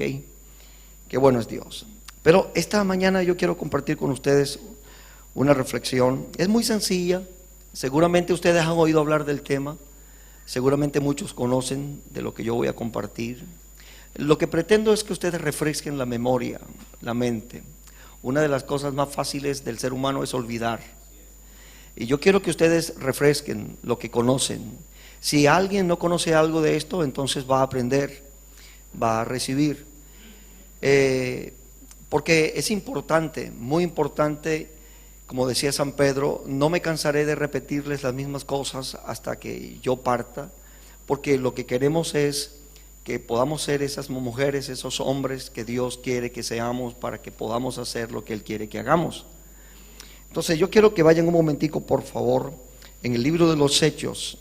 ¿ok? Qué bueno es Dios. Pero esta mañana yo quiero compartir con ustedes una reflexión. Es muy sencilla. Seguramente ustedes han oído hablar del tema. Seguramente muchos conocen de lo que yo voy a compartir. Lo que pretendo es que ustedes refresquen la memoria, la mente. Una de las cosas más fáciles del ser humano es olvidar. Y yo quiero que ustedes refresquen lo que conocen. Si alguien no conoce algo de esto, entonces va a aprender, va a recibir. Porque es importante, muy importante, como decía San Pedro, no me cansaré de repetirles las mismas cosas hasta que yo parta, porque lo que queremos es que podamos ser esas mujeres, esos hombres que Dios quiere que seamos para que podamos hacer lo que Él quiere que hagamos. Entonces yo quiero que vayan un momentico, por favor, en el libro de los Hechos.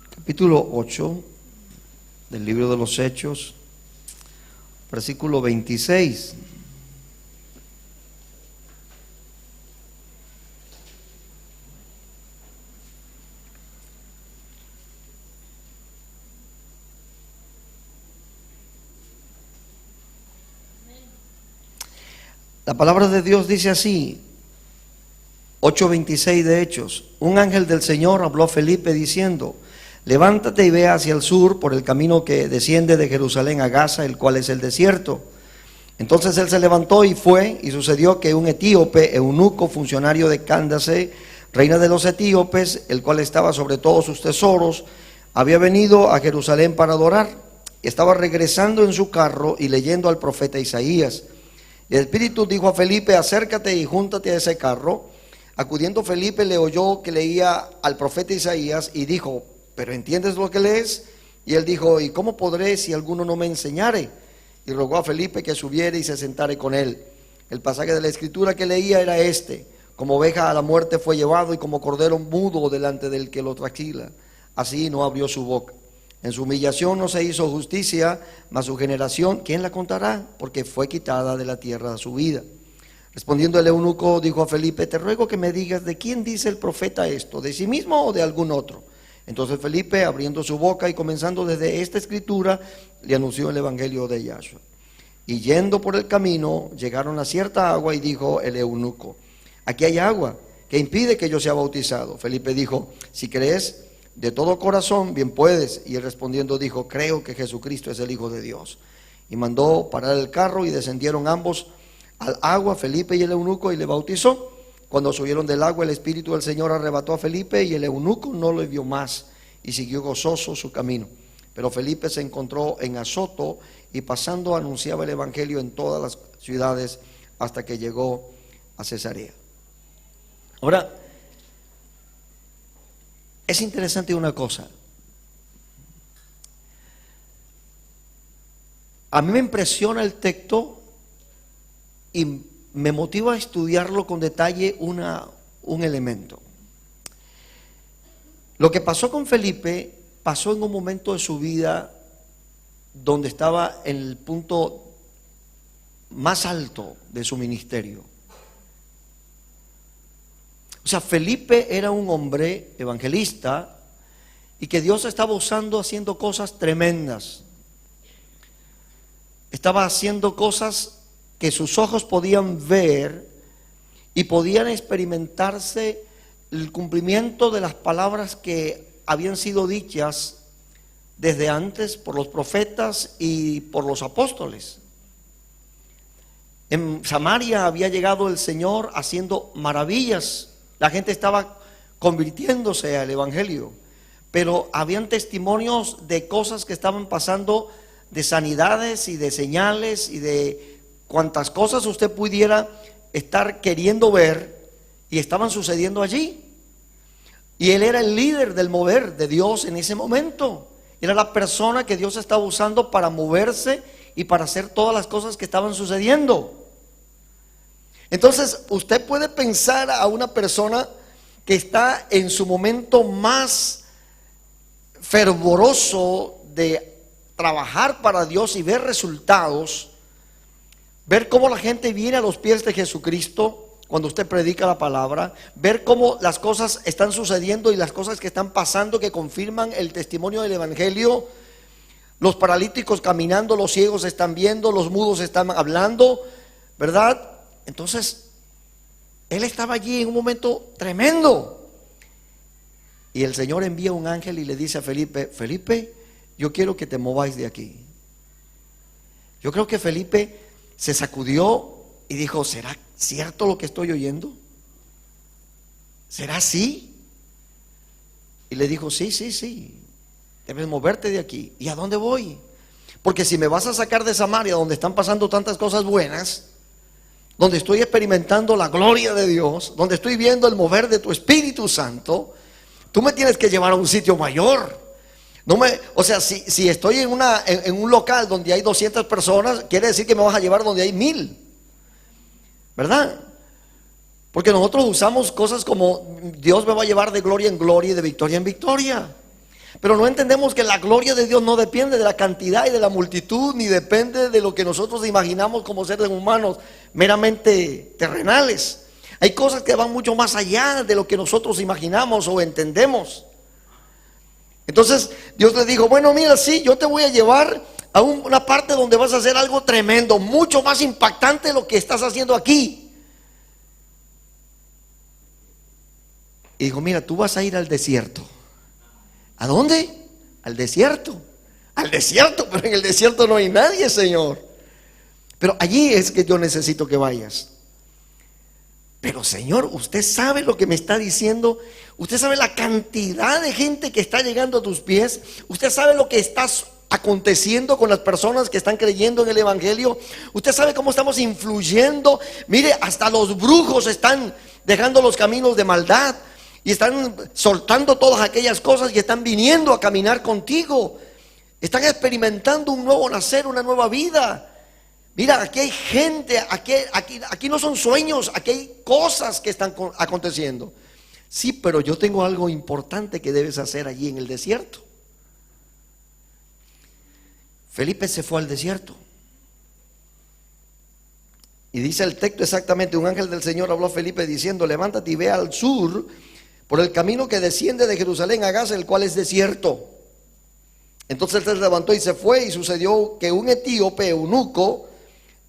Capítulo 8 del libro de los Hechos, versículo 26. La palabra de Dios dice así, 8:26 de Hechos: un ángel del Señor habló a Felipe diciendo: levántate y ve hacia el sur por el camino que desciende de Jerusalén a Gaza, el cual es el desierto. Entonces él se levantó y fue, y sucedió que un etíope, eunuco, funcionario de Cándace, reina de los etíopes, el cual estaba sobre todos sus tesoros, había venido a Jerusalén para adorar. Estaba regresando en su carro y leyendo al profeta Isaías. Y el Espíritu dijo a Felipe: acércate y júntate a ese carro. Acudiendo Felipe, le oyó que leía al profeta Isaías y dijo: ¿pero entiendes lo que lees? Y él dijo: ¿y cómo podré si alguno no me enseñare? Y rogó a Felipe que subiera y se sentare con él. El pasaje de la escritura que leía era este: como oveja a la muerte fue llevado, y como cordero mudo delante del que lo trasquila, así no abrió su boca. En su humillación no se hizo justicia, mas su generación, ¿quién la contará? Porque fue quitada de la tierra de su vida. Respondiendo el eunuco, dijo a Felipe: te ruego que me digas, ¿de quién dice el profeta esto? ¿De sí mismo o de algún otro? Entonces Felipe, abriendo su boca y comenzando desde esta escritura, le anunció el evangelio de Yahshua. Y yendo por el camino, llegaron a cierta agua, y dijo el eunuco: aquí hay agua, ¿qué impide que yo sea bautizado? Felipe dijo: si crees de todo corazón, bien puedes. Y él respondiendo dijo: creo que Jesucristo es el Hijo de Dios. Y mandó parar el carro, y descendieron ambos al agua, Felipe y el eunuco, y le bautizó. Cuando subieron del agua, el Espíritu del Señor arrebató a Felipe, y el eunuco no lo vio más, y siguió gozoso su camino. Pero Felipe se encontró en Azoto, y pasando anunciaba el evangelio en todas las ciudades hasta que llegó a Cesarea. Ahora, es interesante una cosa. A mí me impresiona el texto y me motiva a estudiarlo con detalle un elemento. Lo que pasó con Felipe pasó en un momento de su vida donde estaba en el punto más alto de su ministerio. O sea, Felipe era un hombre evangelista y que Dios estaba usando haciendo cosas tremendas. Estaba haciendo cosas que sus ojos podían ver y podían experimentarse el cumplimiento de las palabras que habían sido dichas desde antes por los profetas y por los apóstoles. En Samaria había llegado el Señor haciendo maravillas. La gente estaba convirtiéndose al evangelio. pero habían testimonios de cosas que estaban pasando, de sanidades y de señales y de cuantas cosas usted pudiera estar queriendo ver, y estaban sucediendo allí. Y él era el líder del mover de Dios en ese momento. Era la persona que Dios estaba usando para moverse y para hacer todas las cosas que estaban sucediendo. Entonces usted puede pensar a una persona que está en su momento más fervoroso de trabajar para Dios y ver resultados, ver cómo la gente viene a los pies de Jesucristo cuando usted predica la palabra, ver cómo las cosas están sucediendo y las cosas que están pasando que confirman el testimonio del evangelio. Los paralíticos caminando, los ciegos están viendo, los mudos están hablando, ¿verdad? Entonces él estaba allí en un momento tremendo, y el Señor envía un ángel y le dice a Felipe: Felipe, yo quiero que te mováis de aquí. Yo creo que Felipe se sacudió y dijo: ¿será cierto lo que estoy oyendo? ¿Será así? Y le dijo: sí, debes moverte de aquí. ¿Y a dónde voy? Porque si me vas a sacar de Samaria, donde están pasando tantas cosas buenas, donde estoy experimentando la gloria de Dios, donde estoy viendo el mover de tu Espíritu Santo, tú me tienes que llevar a un sitio mayor. O sea, si estoy en un local donde hay 200 personas, quiere decir que me vas a llevar donde hay 1000, ¿verdad? Porque nosotros usamos cosas como: Dios me va a llevar de gloria en gloria y de victoria en victoria. Pero no entendemos que la gloria de Dios no depende de la cantidad y de la multitud, ni depende de lo que nosotros imaginamos como seres humanos meramente terrenales. Hay cosas que van mucho más allá de lo que nosotros imaginamos o entendemos. Entonces Dios le dijo: bueno, mira, sí, yo te voy a llevar a una parte donde vas a hacer algo tremendo, mucho más impactante de lo que estás haciendo aquí. Y dijo: mira, tú vas a ir al desierto. ¿A dónde? Al desierto. Al desierto, pero en el desierto no hay nadie, Señor. Pero allí es que yo necesito que vayas. Pero Señor, usted sabe lo que me está diciendo. Usted sabe la cantidad de gente que está llegando a tus pies. Usted sabe lo que está aconteciendo con las personas que están creyendo en el evangelio. Usted sabe cómo estamos influyendo. Mire, hasta los brujos están dejando los caminos de maldad y están soltando todas aquellas cosas y están viniendo a caminar contigo. Están experimentando un nuevo nacer, una nueva vida. Mira, aquí hay gente, aquí no son sueños, aquí hay cosas que están aconteciendo. Sí, pero yo tengo algo importante que debes hacer allí en el desierto. Felipe se fue al desierto. Y dice el texto exactamente: un ángel del Señor habló a Felipe diciendo: levántate y ve al sur por el camino que desciende de Jerusalén a Gaza, el cual es desierto. Entonces él se levantó y se fue, y sucedió que un etíope eunuco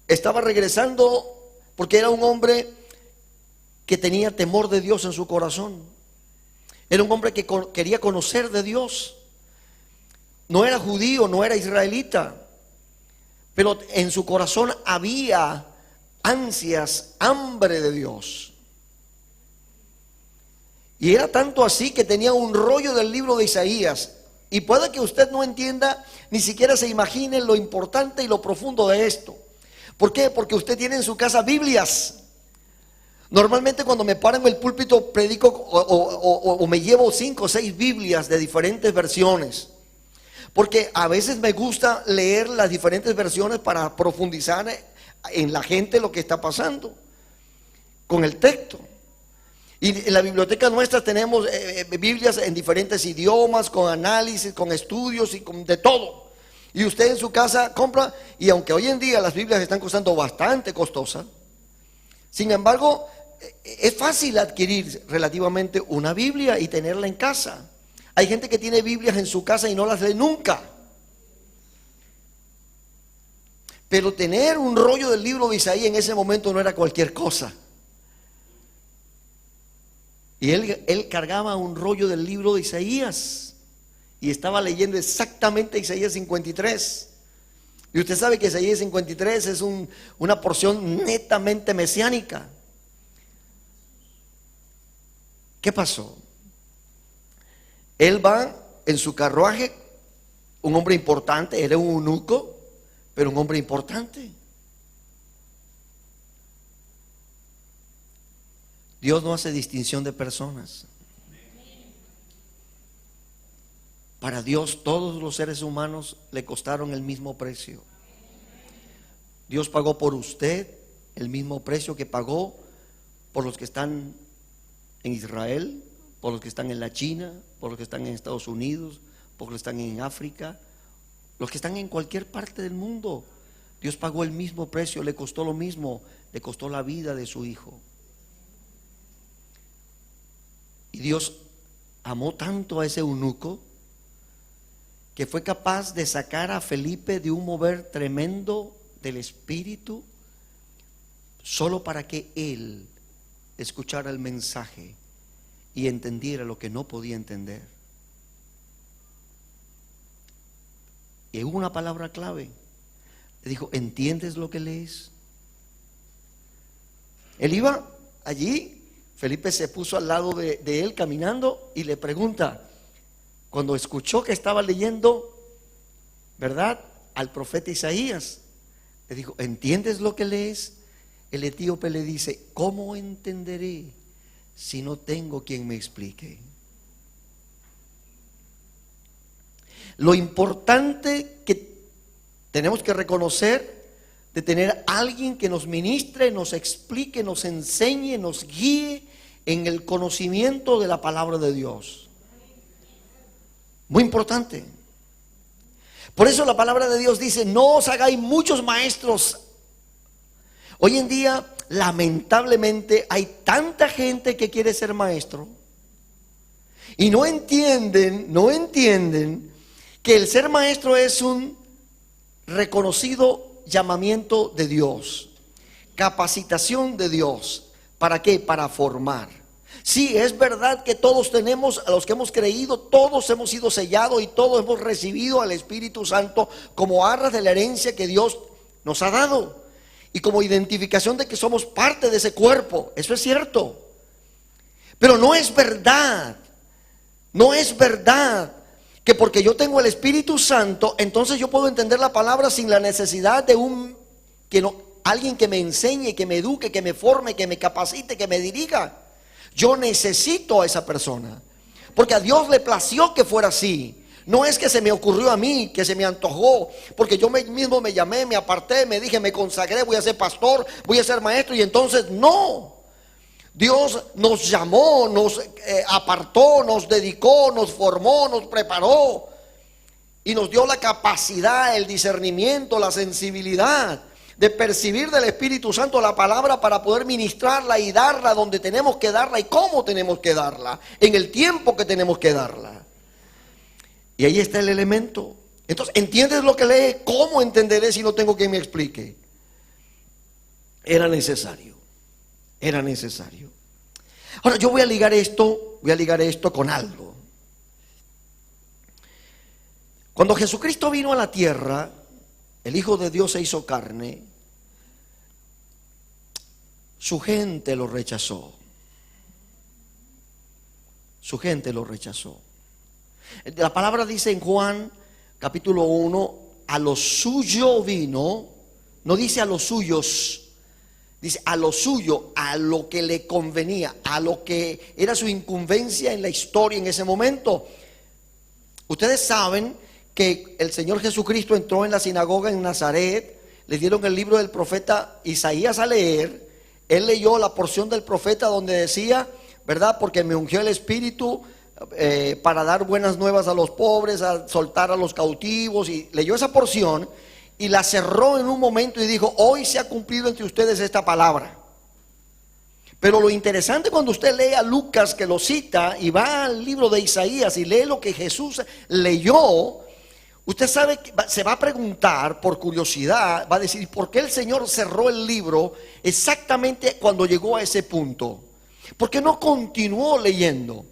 estaba regresando, porque era un hombre que tenía temor de Dios en su corazón. Era un hombre que quería conocer de Dios. No era judío, no era israelita, pero en su corazón había ansias, hambre de Dios. Y era tanto así que tenía un rollo del libro de Isaías. Y puede que usted no entienda, ni siquiera se imagine lo importante y lo profundo de esto. ¿Por qué? Porque usted tiene en su casa Biblias. Normalmente cuando me paro en el púlpito predico o me llevo 5 o 6 Biblias de diferentes versiones. Porque a veces me gusta leer las diferentes versiones para profundizar en la gente lo que está pasando con el texto. Y en la biblioteca nuestra tenemos Biblias en diferentes idiomas, con análisis, con estudios y con de todo. Y usted en su casa compra, y aunque hoy en día las Biblias están costando bastante costosas, sin embargo, es fácil adquirir relativamente una Biblia y tenerla en casa. Hay gente que tiene Biblias en su casa y no las lee nunca. Pero tener un rollo del libro de Isaías en ese momento no era cualquier cosa. Y él cargaba un rollo del libro de Isaías y estaba leyendo exactamente Isaías 53. Y usted sabe que Isaías 53 es una porción netamente mesiánica. ¿Qué pasó? Él va en su carruaje, un hombre importante, era un eunuco, pero un hombre importante. Dios no hace distinción de personas. Para Dios todos los seres humanos le costaron el mismo precio. Dios pagó por usted el mismo precio que pagó por los que están en Israel, por los que están en la China, por los que están en Estados Unidos, por los que están en África, los que están en cualquier parte del mundo. Dios pagó el mismo precio, le costó lo mismo, le costó la vida de su hijo. Y Dios amó tanto a ese eunuco que fue capaz de sacar a Felipe de un mover tremendo del espíritu, solo para que él escuchara el mensaje y entendiera lo que no podía entender. Y hubo una palabra clave. Le dijo: ¿entiendes lo que lees? Él iba allí, Felipe se puso al lado de él caminando y le pregunta, cuando escuchó que estaba leyendo, ¿verdad?, al profeta Isaías, le dijo: ¿entiendes lo que lees? El etíope le dice: ¿cómo entenderé si no tengo quien me explique? Lo importante que tenemos que reconocer de tener a alguien que nos ministre, nos explique, nos enseñe, nos guíe en el conocimiento de la palabra de Dios. Muy importante. Por eso la palabra de Dios dice: no os hagáis muchos maestros. Hoy en día, lamentablemente, hay tanta gente que quiere ser maestro y no entienden que el ser maestro es un reconocido llamamiento de Dios, capacitación de Dios. ¿Para qué? Para formar. Sí, es verdad que todos tenemos, a los que hemos creído, todos hemos sido sellados y todos hemos recibido al Espíritu Santo como arras de la herencia que Dios nos ha dado y como identificación de que somos parte de ese cuerpo. Eso es cierto. Pero no es verdad que porque yo tengo el Espíritu Santo, entonces yo puedo entender la palabra sin la necesidad de alguien que me enseñe, que me eduque, que me forme, que me capacite, que me dirija. Yo necesito a esa persona, porque a Dios le plació que fuera así. No es que se me ocurrió a mí, que se me antojó, porque yo mismo me llamé, me aparté, me dije, me consagré, voy a ser pastor, voy a ser maestro, y entonces no. Dios nos llamó, nos apartó, nos dedicó, nos formó, nos preparó y nos dio la capacidad, el discernimiento, la sensibilidad de percibir del Espíritu Santo la palabra para poder ministrarla y darla donde tenemos que darla y cómo tenemos que darla, en el tiempo que tenemos que darla. Y ahí está el elemento. Entonces, ¿entiendes lo que lee? ¿Cómo entenderé si no tengo quien me explique? Era necesario. Ahora yo voy a ligar esto con algo. Cuando Jesucristo vino a la tierra, el Hijo de Dios se hizo carne, su gente lo rechazó. La palabra dice en Juan capítulo 1, a lo suyo vino, no dice a los suyos, dice a lo suyo, a lo que le convenía, a lo que era su incumbencia en la historia en ese momento. Ustedes saben que el Señor Jesucristo entró en la sinagoga en Nazaret, le dieron el libro del profeta Isaías a leer. Él leyó la porción del profeta donde decía, ¿verdad? Porque me ungió el Espíritu para dar buenas nuevas a los pobres, a soltar a los cautivos, y leyó esa porción y la cerró en un momento y dijo: hoy se ha cumplido entre ustedes esta palabra. Pero lo interesante, cuando usted lee a Lucas, que lo cita, y va al libro de Isaías y lee lo que Jesús leyó, usted sabe que se va a preguntar por curiosidad, va a decir: ¿por qué el Señor cerró el libro exactamente cuando llegó a ese punto? ¿Por qué no continuó leyendo?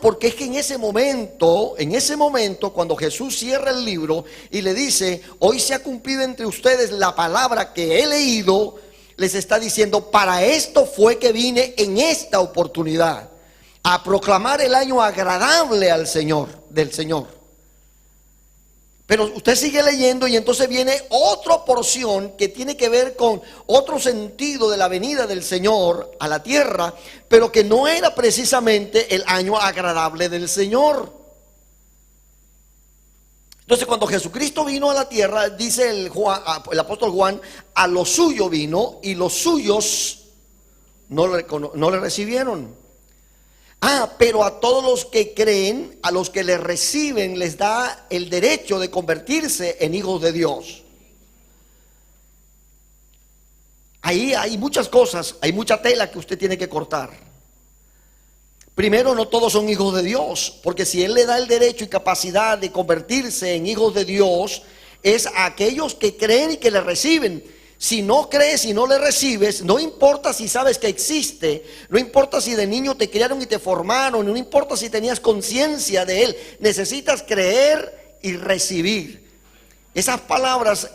Porque es que en ese momento, cuando Jesús cierra el libro y le dice: hoy se ha cumplido entre ustedes la palabra que he leído, les está diciendo: para esto fue que vine en esta oportunidad. a proclamar el año agradable al Señor, del Señor. Pero usted sigue leyendo y entonces viene otra porción que tiene que ver con otro sentido de la venida del Señor a la tierra, pero que no era precisamente el año agradable del Señor. Entonces, cuando Jesucristo vino a la tierra, dice el apóstol Juan, a lo suyo vino y los suyos no le recibieron. Pero a todos los que creen, a los que le reciben, les da el derecho de convertirse en hijos de Dios. Ahí hay muchas cosas, hay mucha tela que usted tiene que cortar. Primero, no todos son hijos de Dios, porque si Él le da el derecho y capacidad de convertirse en hijos de Dios, es a aquellos que creen y que le reciben. Si no crees y no le recibes, no importa si sabes que existe, no importa si de niño te criaron y te formaron, no importa si tenías conciencia de Él, necesitas creer y recibir. Esas palabras,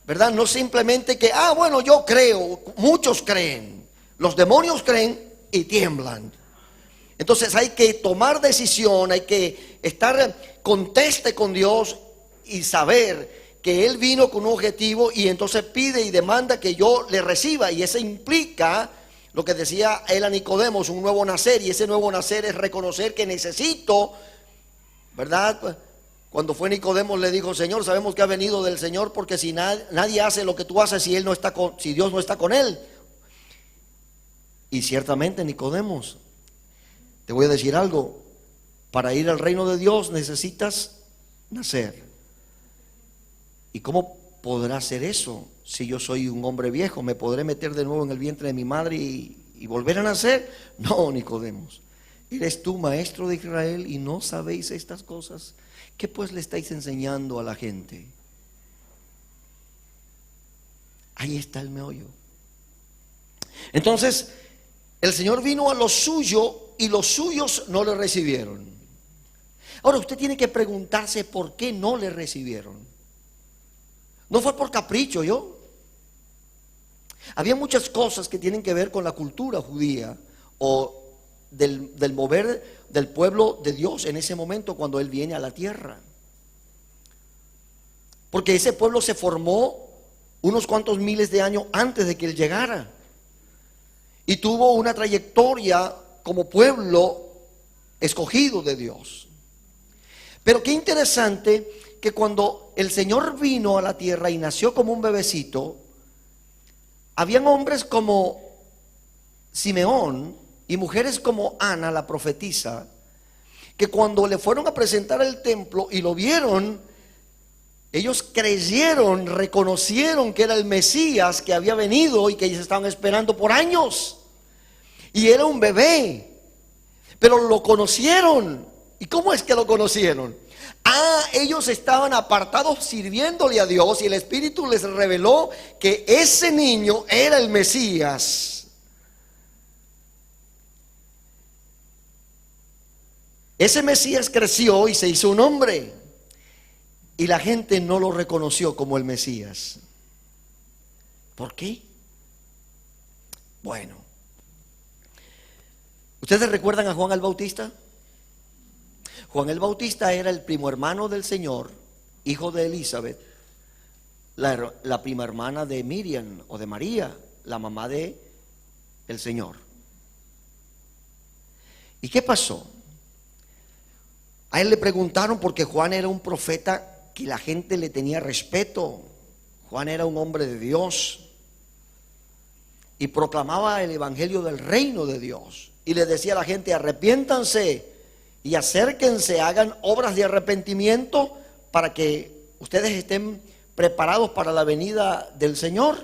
¿verdad? No simplemente que, bueno, yo creo, muchos creen, los demonios creen y tiemblan. Entonces hay que tomar decisión, hay que estar conteste con Dios y saber que Él vino con un objetivo y entonces pide y demanda que yo le reciba. Y eso implica lo que decía él a Nicodemo, un nuevo nacer. Y ese nuevo nacer es reconocer que necesito, ¿verdad? Cuando fue Nicodemo le dijo, Señor, sabemos que ha venido del Señor, porque si nadie hace lo que tú haces si Dios no está con él. Y ciertamente, Nicodemo, te voy a decir algo, para ir al reino de Dios necesitas nacer. ¿Y cómo podrá ser eso si yo soy un hombre viejo? ¿Me podré meter de nuevo en el vientre de mi madre y volver a nacer? No, Nicodemo, ¿eres tú maestro de Israel y no sabéis estas cosas? ¿Qué pues le estáis enseñando a la gente? Ahí está el meollo. Entonces, el Señor vino a lo suyo y los suyos no le recibieron. Ahora usted tiene que preguntarse por qué no le recibieron. No fue por capricho, había muchas cosas que tienen que ver con la cultura judía o del mover del pueblo de Dios en ese momento cuando Él viene a la tierra. Porque ese pueblo se formó unos cuantos miles de años antes de que Él llegara. Y tuvo una trayectoria como pueblo escogido de Dios. Pero qué interesante que cuando el Señor vino a la tierra y nació como un bebecito, habían hombres como Simeón y mujeres como Ana, la profetisa, que cuando le fueron a presentar el templo y lo vieron, ellos creyeron, reconocieron que era el Mesías que había venido y que ellos estaban esperando por años. Y era un bebé, pero lo conocieron. ¿Y cómo es que lo conocieron? Ellos estaban apartados sirviéndole a Dios y el Espíritu les reveló que ese niño era el Mesías. Ese Mesías creció y se hizo un hombre y la gente no lo reconoció como el Mesías. ¿Por qué? Bueno, ¿ustedes recuerdan a Juan el Bautista? Juan el Bautista era el primo hermano del Señor, hijo de Elizabeth, la prima hermana de Miriam o de María, la mamá de el Señor. ¿Y qué pasó? A él le preguntaron porque Juan era un profeta que la gente le tenía respeto. Juan era un hombre de Dios y proclamaba el evangelio del reino de Dios y le decía a la gente: arrepiéntanse y acérquense, hagan obras de arrepentimiento para que ustedes estén preparados para la venida del Señor.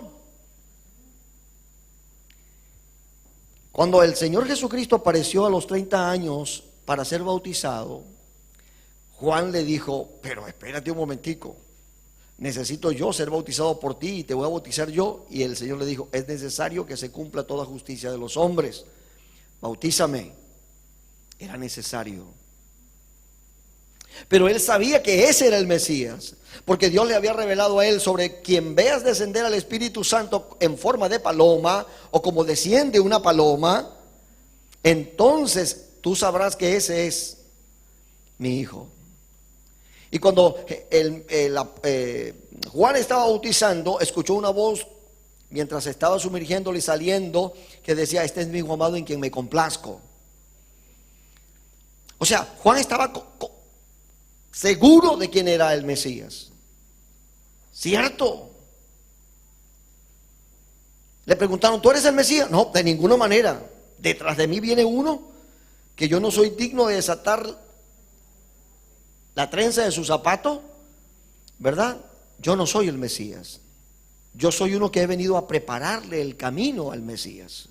Cuando el Señor Jesucristo apareció a los 30 años para ser bautizado, Juan le dijo: pero espérate un momentico, necesito yo ser bautizado por ti y te voy a bautizar yo. Y el Señor le dijo: es necesario que se cumpla toda justicia de los hombres, bautízame. Era necesario. Pero él sabía que ese era el Mesías, porque Dios le había revelado a él: sobre quien veas descender al Espíritu Santo en forma de paloma o como desciende una paloma, entonces tú sabrás que ese es mi hijo. Y cuando Juan estaba bautizando, escuchó una voz mientras estaba sumergiéndole y saliendo, que decía: este es mi hijo amado en quien me complazco. O sea, Juan estaba seguro de quién era el Mesías. ¿Cierto? Le preguntaron: ¿tú eres el Mesías? No, de ninguna manera. Detrás de mí viene uno que yo no soy digno de desatar la trenza de su zapato, ¿verdad? Yo no soy el Mesías. Yo soy uno que he venido a prepararle el camino al Mesías.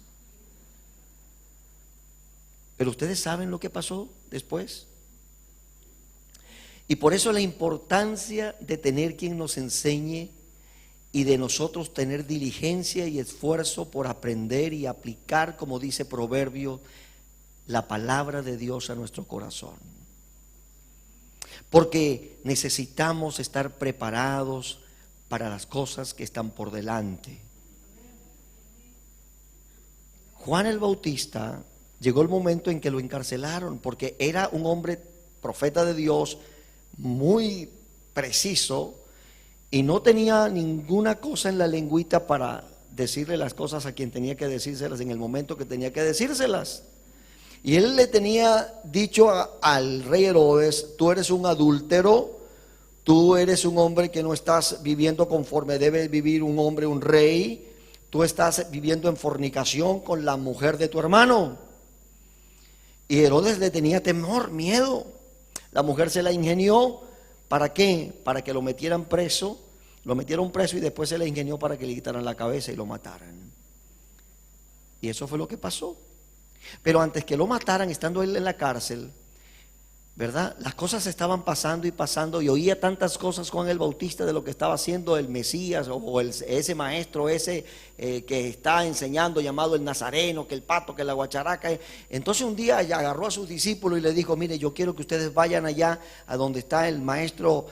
Pero ustedes saben lo que pasó después. Y por eso la importancia de tener quien nos enseñe y de nosotros tener diligencia y esfuerzo por aprender y aplicar, como dice Proverbio, la palabra de Dios a nuestro corazón. Porque necesitamos estar preparados para las cosas que están por delante. Juan el Bautista, llegó el momento en que lo encarcelaron porque era un hombre profeta de Dios muy preciso y no tenía ninguna cosa en la lengüita para decirle las cosas a quien tenía que decírselas en el momento que tenía que decírselas. Y él le tenía dicho al rey Herodes: tú eres un adúltero, tú eres un hombre que no estás viviendo conforme debe vivir un hombre, un rey, tú estás viviendo en fornicación con la mujer de tu hermano. Y Herodes le tenía temor, miedo. La mujer se la ingenió, ¿para qué? Para que lo metieran preso. Lo metieron preso y después se la ingenió para que le quitaran la cabeza y lo mataran. Y eso fue lo que pasó. Pero antes que lo mataran, estando él en la cárcel, ¿verdad? Las cosas estaban pasando y pasando, y oía tantas cosas Juan el Bautista de lo que estaba haciendo el Mesías o ese maestro ese que está enseñando, llamado el Nazareno, que el pato, que la guacharaca. Entonces un día agarró a sus discípulos y le dijo: mire, yo quiero que ustedes vayan allá a donde está el maestro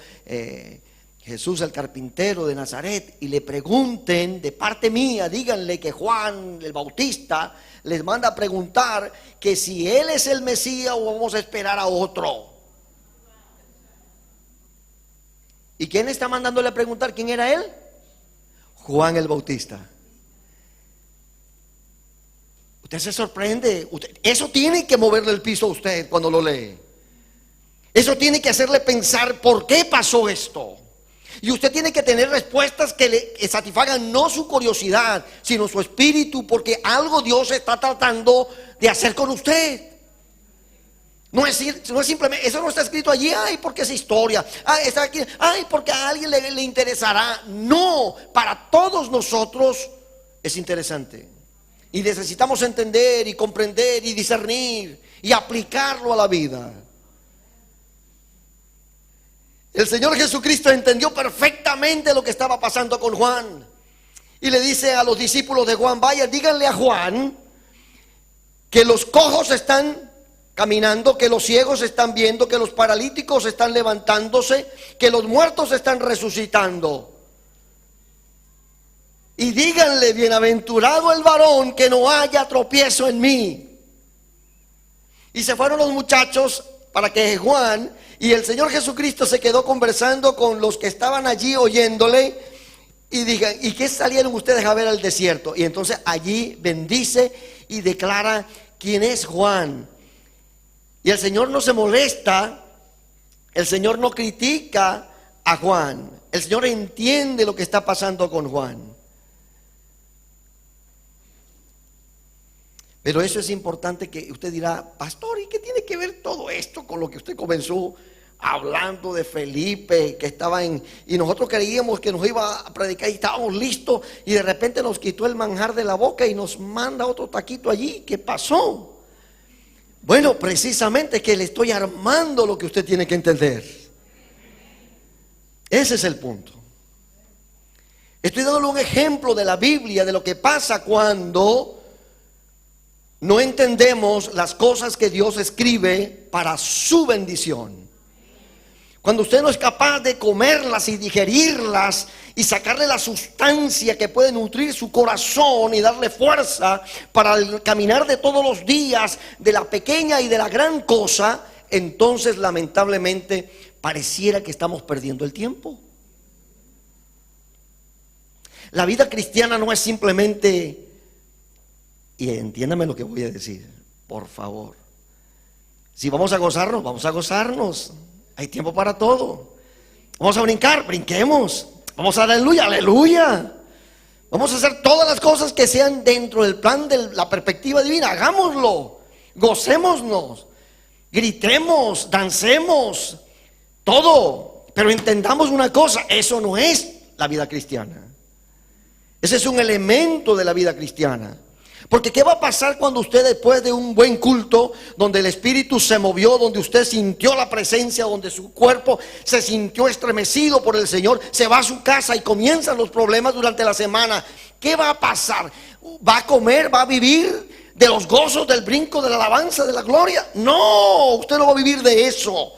Jesús el carpintero de Nazaret, y le pregunten de parte mía, díganle que Juan el Bautista les manda a preguntar que si él es el Mesías o vamos a esperar a otro. ¿Y quién está mandándole a preguntar quién era él? Juan el Bautista. Usted se sorprende. Eso tiene que moverle el piso a usted cuando lo lee. Eso tiene que hacerle pensar por qué pasó esto. Y usted tiene que tener respuestas que le satisfagan no su curiosidad, sino su espíritu, porque algo Dios está tratando de hacer con usted. No es simplemente, eso no está escrito allí, ay, porque es historia, ay, está aquí, ay, porque a alguien le interesará. No, para todos nosotros es interesante. Y necesitamos entender y comprender y discernir y aplicarlo a la vida. El Señor Jesucristo entendió perfectamente lo que estaba pasando con Juan. Y le dice a los discípulos de Juan: vayan, díganle a Juan que los cojos están caminando, que los ciegos están viendo, que los paralíticos están levantándose, que los muertos están resucitando. Y díganle: bienaventurado el varón que no haya tropiezo en mí. Y se fueron los muchachos para que Juan, y el Señor Jesucristo se quedó conversando con los que estaban allí oyéndole, y digan: ¿y qué salieron ustedes a ver al desierto? Y entonces allí bendice y declara quién es Juan. Y el Señor no se molesta, el Señor no critica a Juan, el Señor entiende lo que está pasando con Juan. Pero eso es importante, que usted dirá: pastor, ¿y qué tiene que ver todo esto con lo que usted comenzó hablando de Felipe, que estaba y nosotros creíamos que nos iba a predicar y estábamos listos, y de repente nos quitó el manjar de la boca y nos manda otro taquito allí? ¿Qué pasó? Bueno, precisamente que le estoy armando lo que usted tiene que entender. Ese es el punto. Estoy dándole un ejemplo de la Biblia, de lo que pasa cuando no entendemos las cosas que Dios escribe para su bendición. Cuando usted no es capaz de comerlas y digerirlas y sacarle la sustancia que puede nutrir su corazón y darle fuerza para el caminar de todos los días, de la pequeña y de la gran cosa, entonces lamentablemente pareciera que estamos perdiendo el tiempo. La vida cristiana no es simplemente, y entiéndame lo que voy a decir, por favor. Si vamos a gozarnos, vamos a gozarnos. Hay tiempo para todo. Vamos a brincar, brinquemos. Vamos a aleluya, aleluya. Vamos a hacer todas las cosas que sean dentro del plan de la perspectiva divina. Hagámoslo, gocémonos, gritemos, dancemos, todo. Pero entendamos una cosa, eso no es la vida cristiana. Ese es un elemento de la vida cristiana. Porque ¿qué va a pasar cuando usted, después de un buen culto, donde el Espíritu se movió, donde usted sintió la presencia, donde su cuerpo se sintió estremecido por el Señor, se va a su casa y comienzan los problemas durante la semana? ¿Qué va a pasar? ¿Va a comer? ¿Va a vivir de los gozos, del brinco, de la alabanza, de la gloria? No, usted no va a vivir de eso.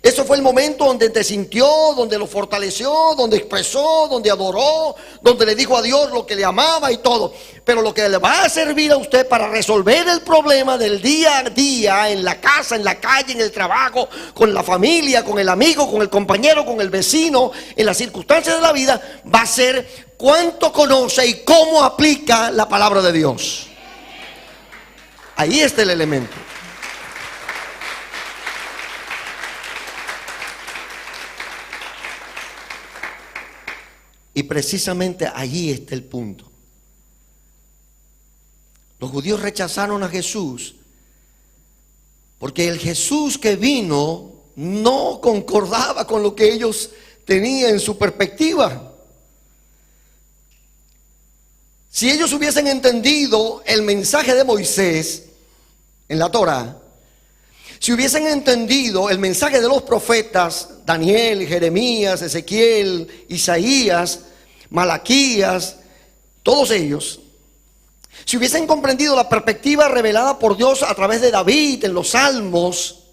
Eso fue el momento donde te sintió, donde lo fortaleció, donde expresó, donde adoró, donde le dijo a Dios lo que le amaba y todo. Pero lo que le va a servir a usted para resolver el problema del día a día, en la casa, en la calle, en el trabajo, con la familia, con el amigo, con el compañero, con el vecino, en las circunstancias de la vida, va a ser cuánto conoce y cómo aplica la palabra de Dios. Ahí está el elemento. Y precisamente allí está el punto. Los judíos rechazaron a Jesús porque el Jesús que vino no concordaba con lo que ellos tenían en su perspectiva. Si ellos hubiesen entendido el mensaje de Moisés en la Torá, si hubiesen entendido el mensaje de los profetas, Daniel, Jeremías, Ezequiel, Isaías, Malaquías, todos ellos, si hubiesen comprendido la perspectiva revelada por Dios a través de David en los Salmos,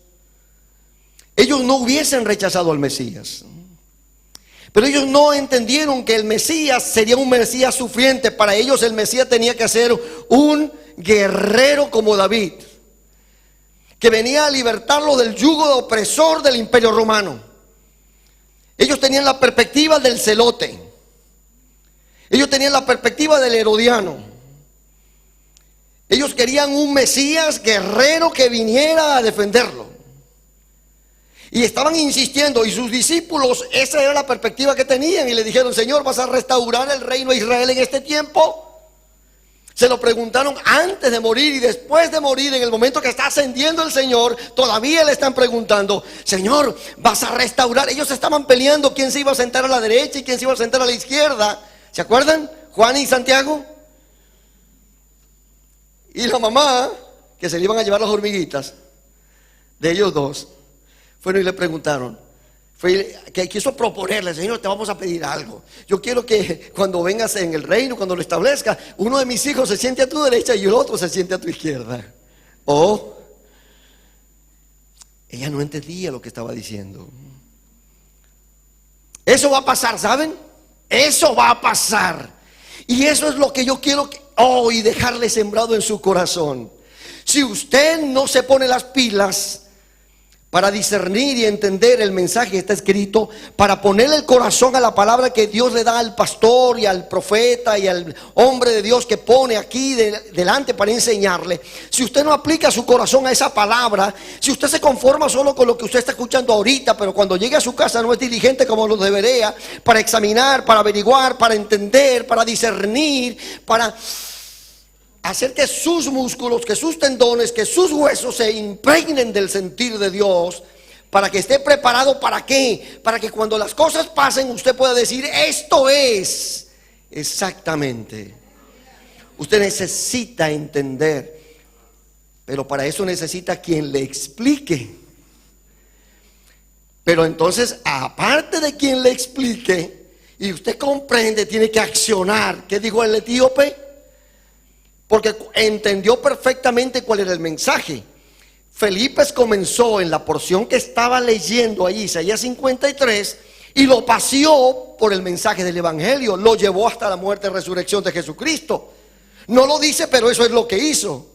ellos no hubiesen rechazado al Mesías. Pero ellos no entendieron que el Mesías sería un Mesías sufriente. Para ellos el Mesías tenía que ser un guerrero como David, que venía a libertarlo del yugo opresor del Imperio Romano. Ellos tenían la perspectiva del celote. Ellos tenían la perspectiva del herodiano. Ellos querían un Mesías guerrero que viniera a defenderlo. Y estaban insistiendo, y sus discípulos, esa era la perspectiva que tenían. Y le dijeron: Señor, ¿vas a restaurar el reino de Israel en este tiempo? Se lo preguntaron antes de morir y después de morir. En el momento que está ascendiendo el Señor, todavía le están preguntando: Señor, ¿vas a restaurar? Ellos estaban peleando quién se iba a sentar a la derecha y quién se iba a sentar a la izquierda. ¿Se acuerdan? Juan y Santiago. Y la mamá, que se le iban a llevar las hormiguitas de ellos dos, fueron y le preguntaron, que quiso proponerle: Señor, te vamos a pedir algo. Yo quiero que cuando vengas en el reino, cuando lo establezca, uno de mis hijos se siente a tu derecha y el otro se siente a tu izquierda. Oh, ella no entendía lo que estaba diciendo. Eso va a pasar, ¿saben? Eso va a pasar. Y eso es lo que yo quiero hoy dejarle sembrado en su corazón. Si usted no se pone las pilas para discernir y entender el mensaje que está escrito, para ponerle el corazón a la palabra que Dios le da al pastor y al profeta y al hombre de Dios que pone aquí delante para enseñarle, si usted no aplica su corazón a esa palabra, si usted se conforma solo con lo que usted está escuchando ahorita, pero cuando llegue a su casa no es diligente como lo debería, para examinar, para averiguar, para entender, para discernir, para hacer que sus músculos, que sus tendones, que sus huesos se impregnen del sentir de Dios, para que esté preparado. ¿Para qué? Para que cuando las cosas pasen usted pueda decir: esto es exactamente. Usted necesita entender, pero para eso necesita quien le explique. Pero entonces, aparte de quien le explique y usted comprende, tiene que accionar. ¿Qué dijo el etíope? Porque entendió perfectamente cuál era el mensaje, Felipe comenzó en la porción que estaba leyendo ahí, Isaías 53, y lo paseó por el mensaje del evangelio, lo llevó hasta la muerte y resurrección de Jesucristo. No lo dice, pero eso es lo que hizo.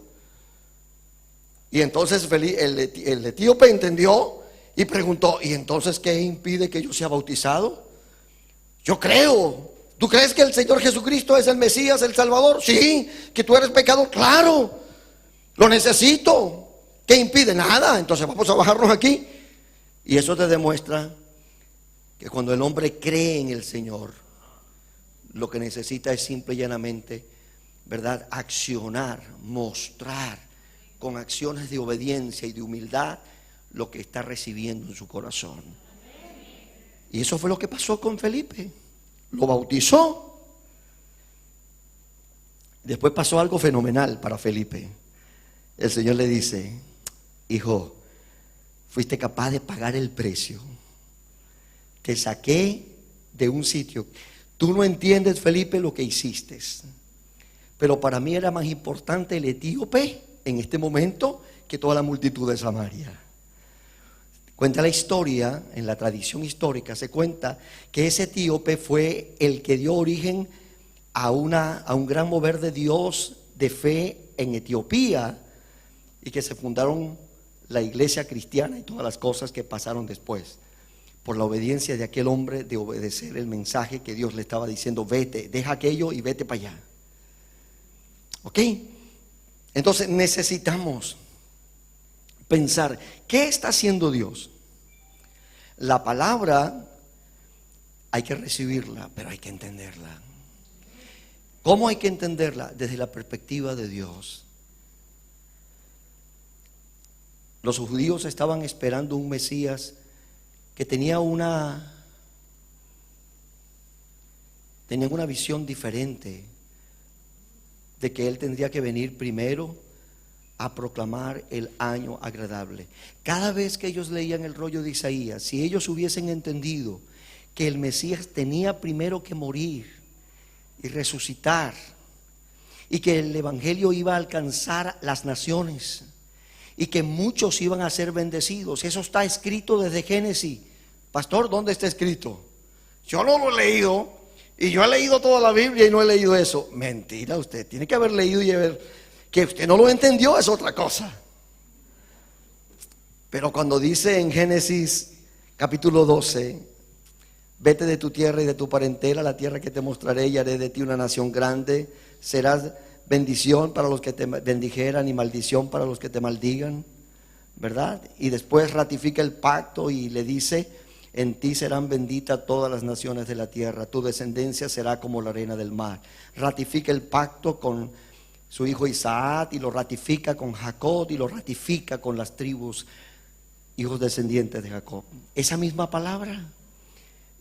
Y entonces el etíope entendió y preguntó: ¿y entonces qué impide que yo sea bautizado? Yo creo. ¿Tú crees que el Señor Jesucristo es el Mesías, el Salvador? Sí. ¿Que tú eres pecador? Claro. Lo necesito. ¿Qué impide? Nada. Entonces vamos a bajarnos aquí. Y eso te demuestra que cuando el hombre cree en el Señor, lo que necesita es simple y llanamente, ¿verdad?, accionar, mostrar con acciones de obediencia y de humildad lo que está recibiendo en su corazón. Y eso fue lo que pasó con Felipe. Lo bautizó. Después pasó algo fenomenal para Felipe. El Señor le dice: hijo, fuiste capaz de pagar el precio. Te saqué de un sitio. Tú no entiendes, Felipe, lo que hiciste, pero para mí era más importante el etíope en este momento que toda la multitud de Samaria. Cuenta la historia, en la tradición histórica se cuenta que ese etíope fue el que dio origen a un gran mover de Dios de fe en Etiopía, y que se fundaron la iglesia cristiana y todas las cosas que pasaron después, por la obediencia de aquel hombre de obedecer el mensaje que Dios le estaba diciendo: vete, deja aquello y vete para allá. ¿Ok? Entonces necesitamos pensar, ¿qué está haciendo Dios? La palabra hay que recibirla, pero hay que entenderla. ¿Cómo hay que entenderla? Desde la perspectiva de Dios. Los judíos estaban esperando un Mesías que tenían una visión diferente, de que él tendría que venir primero a proclamar el año agradable. Cada vez que ellos leían el rollo de Isaías, si ellos hubiesen entendido que el Mesías tenía primero que morir y resucitar, y que el evangelio iba a alcanzar las naciones, y que muchos iban a ser bendecidos. Eso está escrito desde Génesis. Pastor, ¿dónde está escrito? Yo no lo he leído, y yo he leído toda la Biblia y no he leído eso. Mentira, usted tiene que haber leído y haber... Que usted no lo entendió es otra cosa. Pero cuando dice en Génesis capítulo 12: vete de tu tierra y de tu parentela a la tierra que te mostraré, y haré de ti una nación grande, serás bendición para los que te bendijeran y maldición para los que te maldigan, ¿verdad? Y después ratifica el pacto y le dice: en ti serán benditas todas las naciones de la tierra, tu descendencia será como la arena del mar. Ratifica el pacto con su hijo Isaac, y lo ratifica con Jacob, y lo ratifica con las tribus, hijos descendientes de Jacob. Esa misma palabra,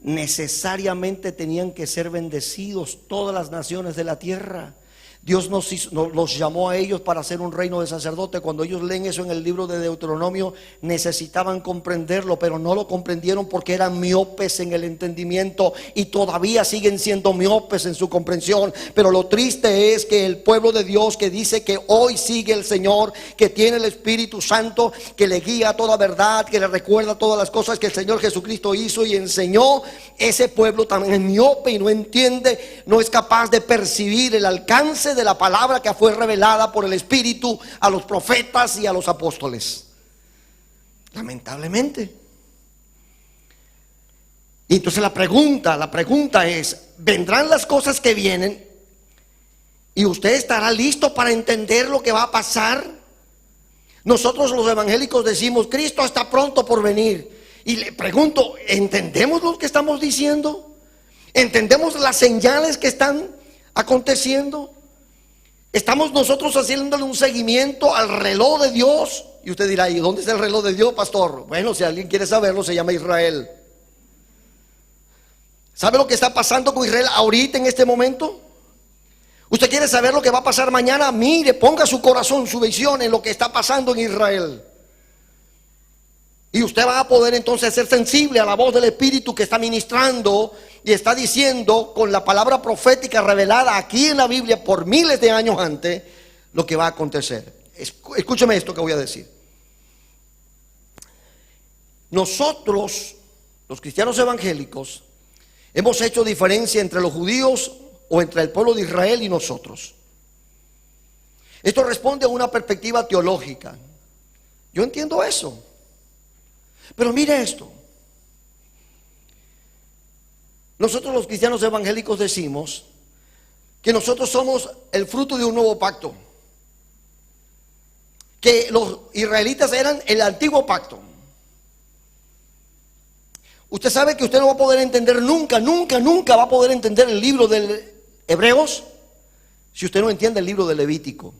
necesariamente tenían que ser bendecidos todas las naciones de la tierra. Dios los llamó a ellos para ser un reino de sacerdotes. Cuando ellos leen eso en el libro de Deuteronomio, necesitaban comprenderlo, pero no lo comprendieron porque eran miopes en el entendimiento, y todavía siguen siendo miopes en su comprensión. Pero lo triste es que el pueblo de Dios, que dice que hoy sigue el Señor, que tiene el Espíritu Santo, que le guía a toda verdad, que le recuerda todas las cosas que el Señor Jesucristo hizo y enseñó, ese pueblo también es miope y no entiende, no es capaz de percibir el alcance de la palabra que fue revelada por el Espíritu a los profetas y a los apóstoles. Lamentablemente. Y entonces la pregunta es: ¿vendrán las cosas que vienen y usted estará listo para entender lo que va a pasar? Nosotros los evangélicos decimos: Cristo está pronto por venir. Y le pregunto, ¿entendemos lo que estamos diciendo? ¿Entendemos las señales que están aconteciendo? ¿Estamos nosotros haciéndole un seguimiento al reloj de Dios? Y usted dirá: ¿y dónde está el reloj de Dios, pastor? Bueno, si alguien quiere saberlo, se llama Israel. ¿Sabe lo que está pasando con Israel ahorita en este momento? ¿Usted quiere saber lo que va a pasar mañana? Mire, ponga su corazón, su visión en lo que está pasando en Israel. Y usted va a poder entonces ser sensible a la voz del Espíritu que está ministrando y está diciendo con la palabra profética revelada aquí en la Biblia por miles de años antes lo que va a acontecer. Escúcheme esto que voy a decir. nosotros, los cristianos evangélicos, hemos hecho diferencia entre los judíos o entre el pueblo de Israel y nosotros. Esto responde a una perspectiva teológica. Yo entiendo eso. Pero mire esto. Nosotros los cristianos evangélicos decimos que nosotros somos el fruto de un nuevo pacto. Que los israelitas eran el antiguo pacto. Usted sabe que usted no va a poder entender nunca va a poder entender el libro de Hebreos si usted no entiende el libro de Levítico.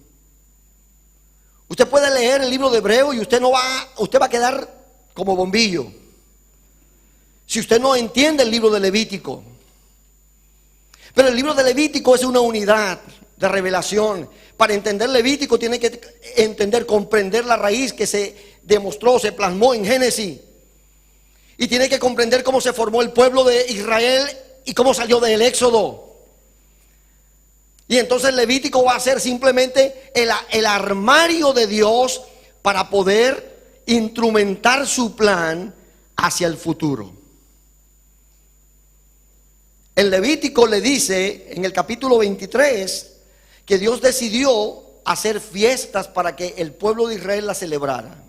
Usted puede leer el libro de Hebreos y usted va a quedar como bombillo si usted no entiende el libro de Levítico. Pero el libro de Levítico es una unidad de revelación. Para entender Levítico tiene que comprender la raíz que se demostró, se plasmó en Génesis. Y tiene que comprender cómo se formó el pueblo de Israel y cómo salió del Éxodo. Y entonces Levítico va a ser simplemente el armario de Dios para poder instrumentar su plan hacia el futuro. El Levítico le dice en el capítulo 23 que Dios decidió hacer fiestas para que el pueblo de Israel las celebrara.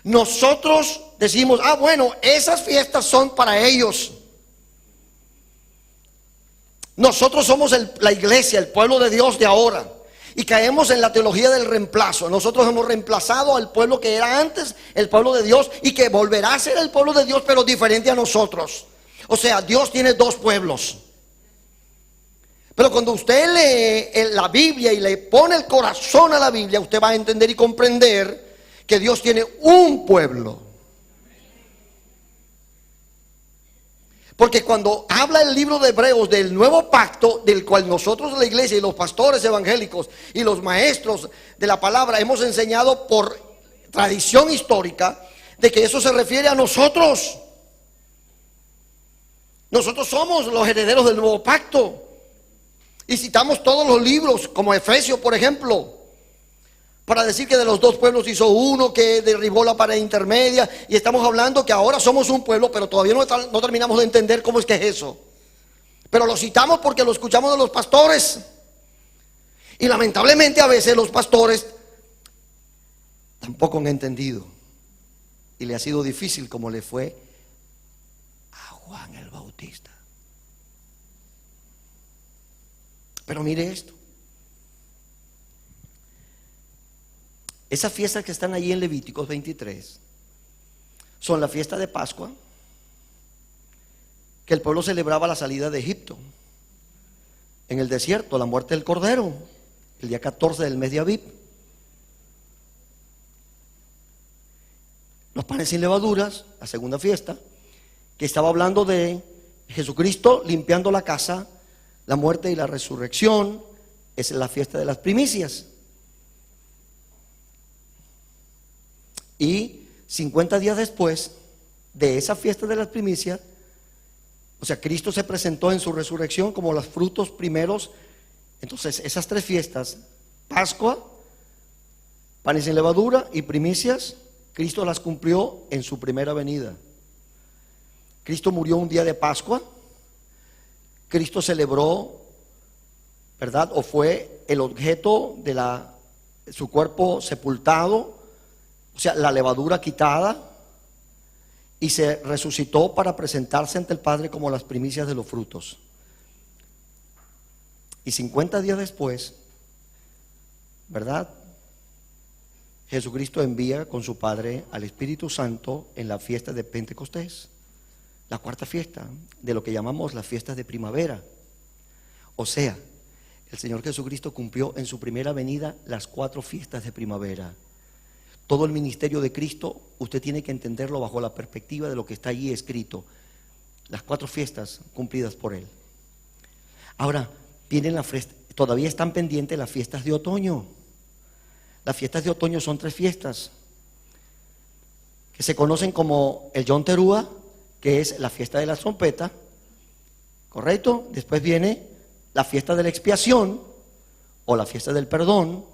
Nosotros decimos, bueno, esas fiestas son para ellos. Nosotros somos la iglesia, el pueblo de Dios de ahora. Y caemos en la teología del reemplazo. Nosotros hemos reemplazado al pueblo que era antes el pueblo de Dios y que volverá a ser el pueblo de Dios, pero diferente a nosotros. O sea, Dios tiene dos pueblos. Pero cuando usted lee la Biblia y le pone el corazón a la Biblia, usted va a entender y comprender que Dios tiene un pueblo. Porque cuando habla el libro de Hebreos del nuevo pacto, del cual nosotros, la iglesia y los pastores evangélicos y los maestros de la palabra hemos enseñado por tradición histórica, de que eso se refiere a nosotros. Nosotros somos los herederos del nuevo pacto. Y citamos todos los libros, como Efesios, por ejemplo, para decir que de los dos pueblos hizo uno, que derribó la pared intermedia. Y estamos hablando que ahora somos un pueblo, pero todavía no terminamos de entender cómo es que es eso. Pero lo citamos porque lo escuchamos de los pastores. Y lamentablemente a veces los pastores tampoco han entendido. Y le ha sido difícil, como le fue a Juan el Bautista. Pero mire esto. Esas fiestas que están allí en Levíticos 23 son la fiesta de Pascua, que el pueblo celebraba la salida de Egipto. En el desierto, la muerte del Cordero, el día 14 del mes de Abib. Los panes sin levaduras, la segunda fiesta, que estaba hablando de Jesucristo limpiando la casa, la muerte y la resurrección. Es la fiesta de las primicias. Y 50 días después de esa fiesta de las primicias, o sea, Cristo se presentó en su resurrección como los frutos primeros. Entonces esas tres fiestas, Pascua, panes sin levadura y primicias, Cristo las cumplió en su primera venida. Cristo murió un día de Pascua. Cristo celebró, ¿verdad? O fue el objeto de su cuerpo sepultado, o sea, la levadura quitada, y se resucitó para presentarse ante el Padre como las primicias de los frutos. Y 50 días después, ¿verdad? Jesucristo envía con su Padre al Espíritu Santo en la fiesta de Pentecostés, la cuarta fiesta de lo que llamamos las fiestas de primavera. O sea, el Señor Jesucristo cumplió en su primera venida las 4 fiestas de primavera. Todo el ministerio de Cristo, usted tiene que entenderlo bajo la perspectiva de lo que está allí escrito. Las 4 fiestas cumplidas por Él. Ahora, todavía están pendientes las fiestas de otoño. Las fiestas de otoño son 3 fiestas que se conocen como el Yom Teruah, que es la fiesta de la trompeta, ¿correcto? Después viene la fiesta de la expiación o la fiesta del perdón,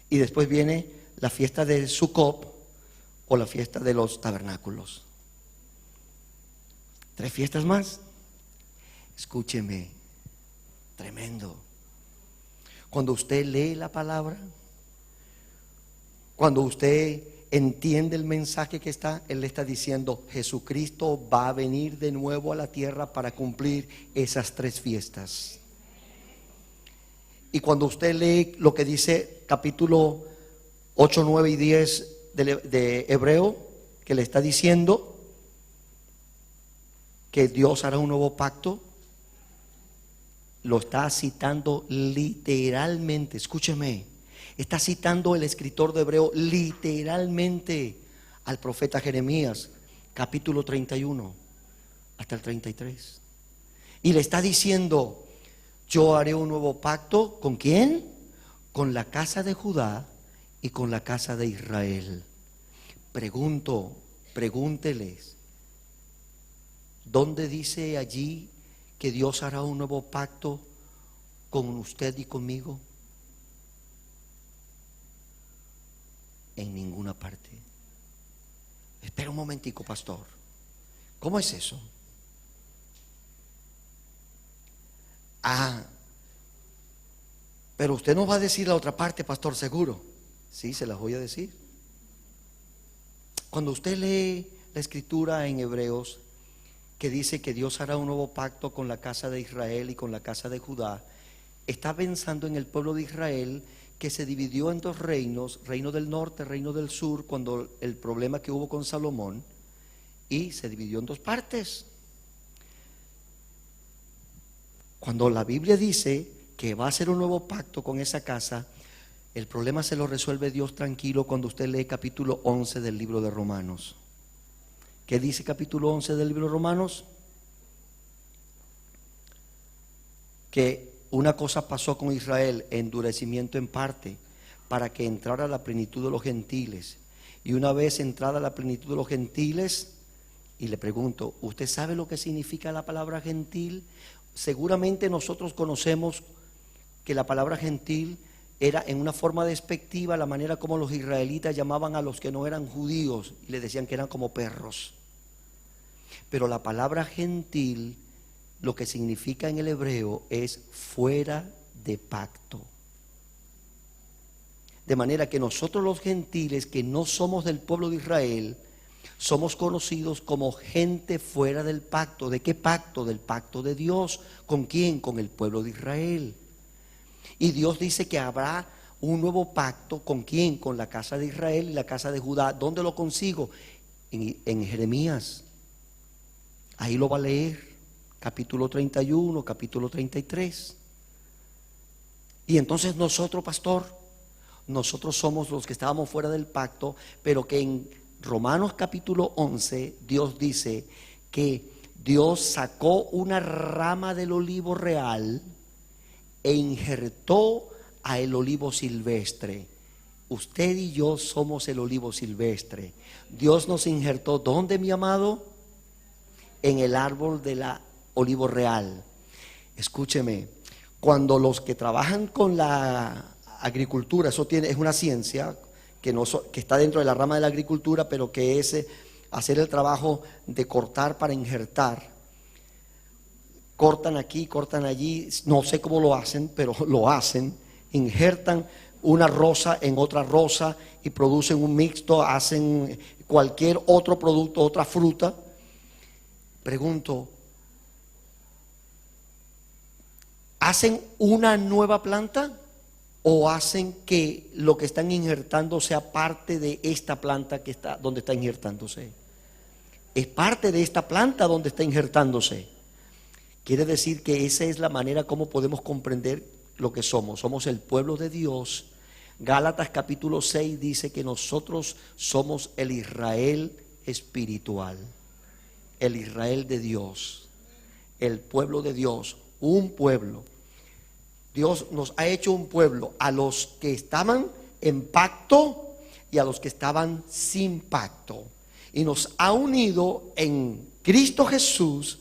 y después viene la fiesta de Sukkot o la fiesta de los tabernáculos. 3 fiestas más. Escúcheme, tremendo. Cuando usted lee la palabra, cuando usted entiende el mensaje que está, Él le está diciendo: Jesucristo va a venir de nuevo a la tierra para cumplir esas 3 fiestas. Y cuando usted lee lo que dice capítulo 8, 9 y 10 de Hebreo, que le está diciendo que Dios hará un nuevo pacto, lo está citando literalmente. Escúcheme, está citando el escritor de Hebreo literalmente al profeta Jeremías, capítulo 31 hasta el 33. Y le está diciendo: yo haré un nuevo pacto. ¿Con quién? Con la casa de Judá y con la casa de Israel. Pregúnteles, ¿dónde dice allí que Dios hará un nuevo pacto con usted y conmigo? En ninguna parte. Espera un momentico, pastor. ¿Cómo es eso? Pero usted nos va a decir la otra parte, pastor, seguro. Sí, se las voy a decir. Cuando usted lee la escritura en Hebreos, que dice que Dios hará un nuevo pacto con la casa de Israel y con la casa de Judá, está pensando en el pueblo de Israel, que se dividió en 2 reinos, reino del norte, reino del sur, cuando el problema que hubo con Salomón, y se dividió en 2 partes. Cuando la Biblia dice que va a hacer un nuevo pacto con esa casa, el problema se lo resuelve Dios tranquilo cuando usted lee capítulo 11 del libro de Romanos. ¿Qué dice capítulo 11 del libro de Romanos? Que una cosa pasó con Israel, endurecimiento en parte, para que entrara la plenitud de los gentiles. Y una vez entrada la plenitud de los gentiles, y le pregunto, ¿usted sabe lo que significa la palabra gentil? Seguramente nosotros conocemos que la palabra gentil era en una forma despectiva la manera como los israelitas llamaban a los que no eran judíos y le decían que eran como perros. Pero la palabra gentil, lo que significa en el hebreo, es fuera de pacto. De manera que nosotros los gentiles, que no somos del pueblo de Israel, somos conocidos como gente fuera del pacto. ¿De qué pacto? Del pacto de Dios. ¿Con quién? Con el pueblo de Israel. Y Dios dice que habrá un nuevo pacto. ¿Con quién? Con la casa de Israel y la casa de Judá. ¿Dónde lo consigo? En Jeremías. Ahí lo va a leer. Capítulo 31, capítulo 33. Y entonces nosotros, pastor, nosotros somos los que estábamos fuera del pacto, pero que en Romanos capítulo 11 Dios dice que Dios sacó una rama del olivo real e injertó a el olivo silvestre. Usted y yo somos el olivo silvestre. Dios nos injertó, ¿dónde, mi amado? En el árbol de la olivo real. Escúcheme, cuando los que trabajan con la agricultura, es una ciencia que está dentro de la rama de la agricultura, pero que es hacer el trabajo de cortar para injertar. Cortan aquí, cortan allí, no sé cómo lo hacen, pero lo hacen. Injertan una rosa en otra rosa y producen un mixto, hacen cualquier otro producto, otra fruta. Pregunto, ¿hacen una nueva planta o hacen que lo que están injertando sea parte de esta planta que está donde está injertándose? Es parte de esta planta donde está injertándose. Quiere decir que esa es la manera como podemos comprender lo que somos. Somos el pueblo de Dios. Gálatas capítulo 6 dice que nosotros somos el Israel espiritual, el Israel de Dios, el pueblo de Dios, un pueblo. Dios nos ha hecho un pueblo a los que estaban en pacto y a los que estaban sin pacto. Y nos ha unido en Cristo Jesús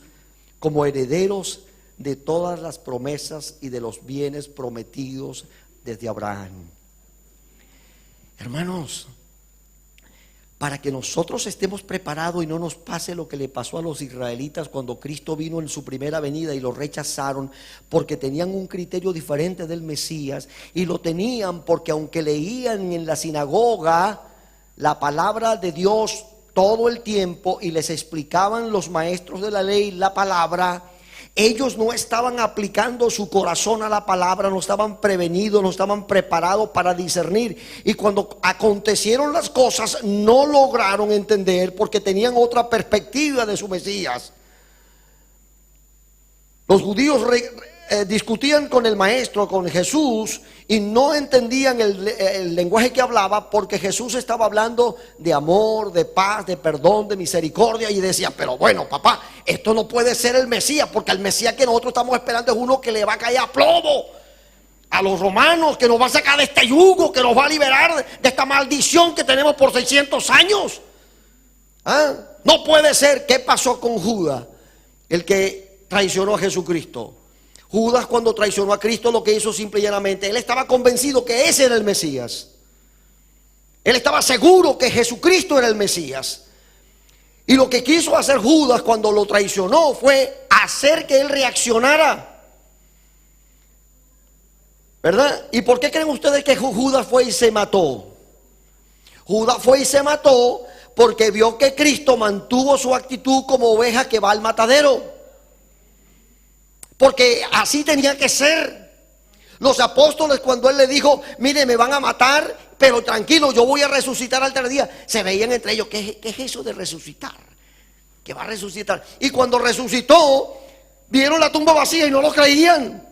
como herederos de todas las promesas y de los bienes prometidos desde Abraham. Hermanos, para que nosotros estemos preparados y no nos pase lo que le pasó a los israelitas cuando Cristo vino en su primera venida y lo rechazaron porque tenían un criterio diferente del Mesías, y lo tenían porque aunque leían en la sinagoga la palabra de Dios todo el tiempo y les explicaban los maestros de la ley la palabra, ellos no estaban aplicando su corazón a la palabra, no estaban prevenidos, no estaban preparados para discernir. Y cuando acontecieron las cosas, no lograron entender porque tenían otra perspectiva de su Mesías. Los judíos discutían con el maestro, con Jesús, y no entendían el lenguaje que hablaba, porque Jesús estaba hablando de amor, de paz, de perdón, de misericordia, y decía, pero bueno, papá, esto no puede ser el Mesías, porque el Mesías que nosotros estamos esperando es uno que le va a caer a plomo a los romanos, que nos va a sacar de este yugo, que nos va a liberar de esta maldición que tenemos por 600 años. No puede ser. ¿Qué pasó con Judas, el que traicionó a Jesucristo? Judas, cuando traicionó a Cristo, lo que hizo simple y llanamente, él estaba convencido que ese era el Mesías. Él estaba seguro que Jesucristo era el Mesías. Y lo que quiso hacer Judas cuando lo traicionó fue hacer que él reaccionara, ¿verdad? ¿Y por qué creen ustedes que Judas fue y se mató? Judas fue y se mató porque vio que Cristo mantuvo su actitud como oveja que va al matadero. Porque así tenía que ser. Los apóstoles, cuando él le dijo, mire, me van a matar, pero tranquilo, yo voy a resucitar al tercer día, se veían entre ellos, ¿qué es eso de resucitar? Que va a resucitar. Y cuando resucitó, vieron la tumba vacía y no lo creían.